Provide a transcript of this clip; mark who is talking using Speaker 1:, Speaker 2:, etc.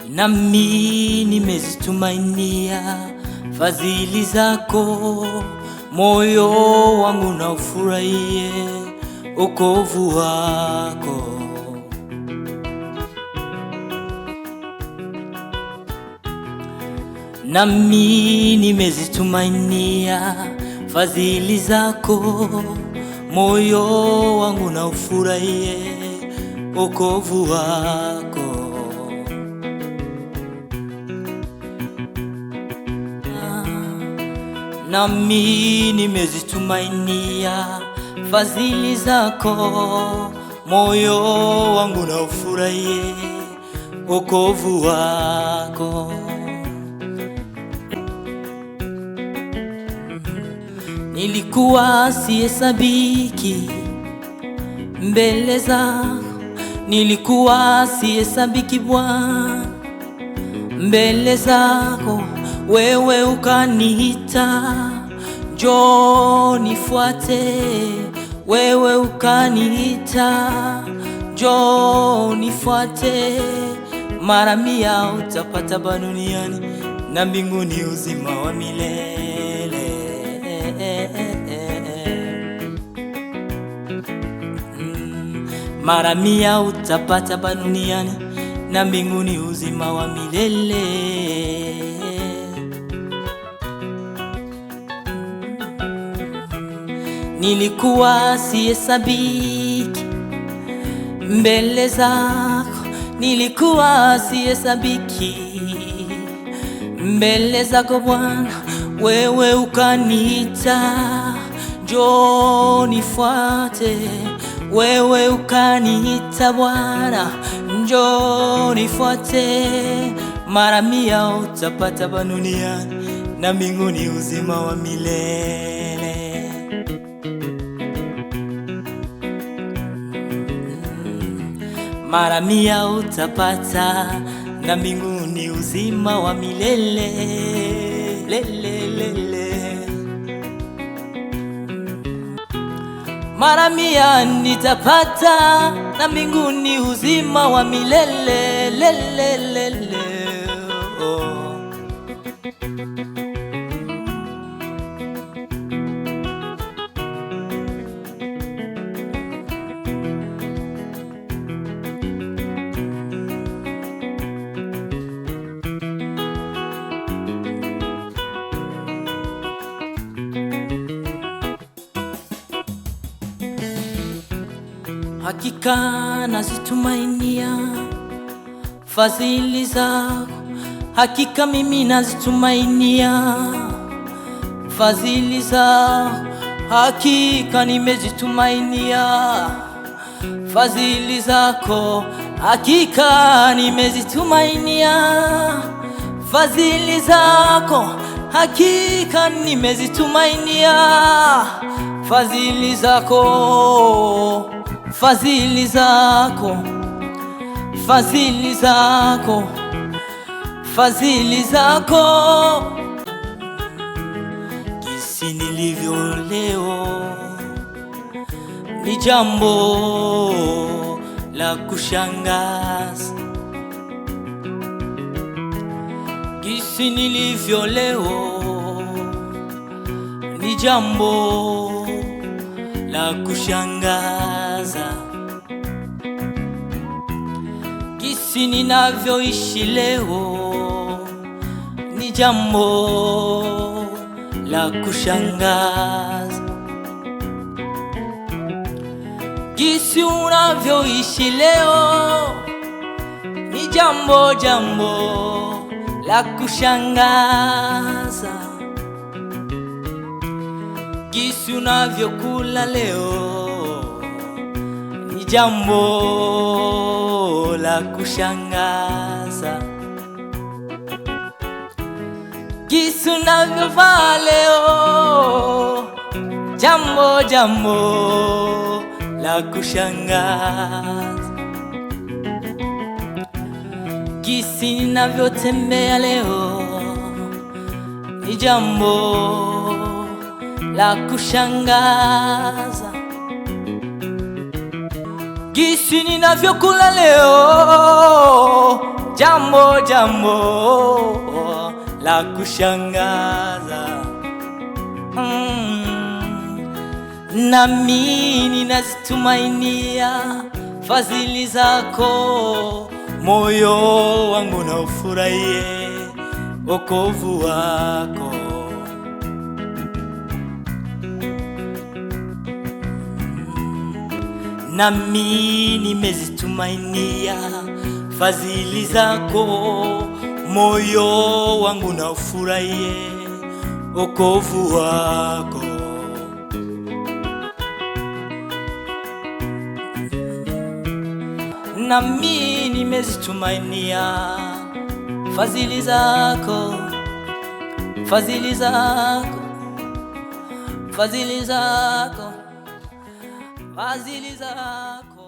Speaker 1: Nami nimezitumainia fadhili zako, moyo wangu na ufurahie wokovu wako. Nami nimezitumainia fadhili zako, moyo wangu na ufurahie wokovu wako. Nami nimezitumainia fadhili zako, moyo wangu na ufurahie wokovu wako. Nilikuwa sihesabiki mbele zako, nilikuwa sihesabiki Bwana mbele zako. Wewe ukaniita, njoo nifuate. Wewe ukaniita, njoo nifuate. Mara 100 utapata duniani na mbinguni uzima wa milele. Mara 100 utapata duniani na mbinguni uzima wa milele. Nilikuwa sihesabiki mbele zako, nilikuwa sihesabiki mbele zako Bwana. Wewe ukaniita, njoo nifuate. Wewe ukaniita Bwana, njoo nifuate. Mara 100 utapata duniani na mbinguni uzima wa milele. Mara 100 utapata na mbinguni uzima wa milele. Mara 100 nitapata na mbinguni uzima wa milele. Hakika nazitumainia fadhili zako, hakika mimi nazitumainia fadhili zako, hakika nimezitumainia fadhili zako, hakika nimezitumainia fadhili zako, hakika nimezitumainia fadhili zako. Fadhili zako, fadhili zako, fadhili zako. Jinsi nilivyo leo ni jambo la kushangaza. Jinsi nilivyo leo ni jambo la kushangaza. Jinsi ninavyoishi leo ni jambo la kushangaza. Jinsi unavyoishi leo ni jambo la kushangaza. Jinsi unavyokula leo ni jambo la kushangaza. Jinsi unavyovaa leo jambo la kushangaza. Jinsi ninavyotembea leo ni jambo la kushangaza. Jinsi ninavyokula leo jambo la kushangaza. Nami ninazitumainia fadhili zako, moyo wangu na ufurahie wokovu wako. Nami nimezitumainia fadhili zako, moyo wangu na ufurahie wokovu wako. Nami nimezitumainia fadhili zako, fadhili zako, fadhili zako, fadhili zako.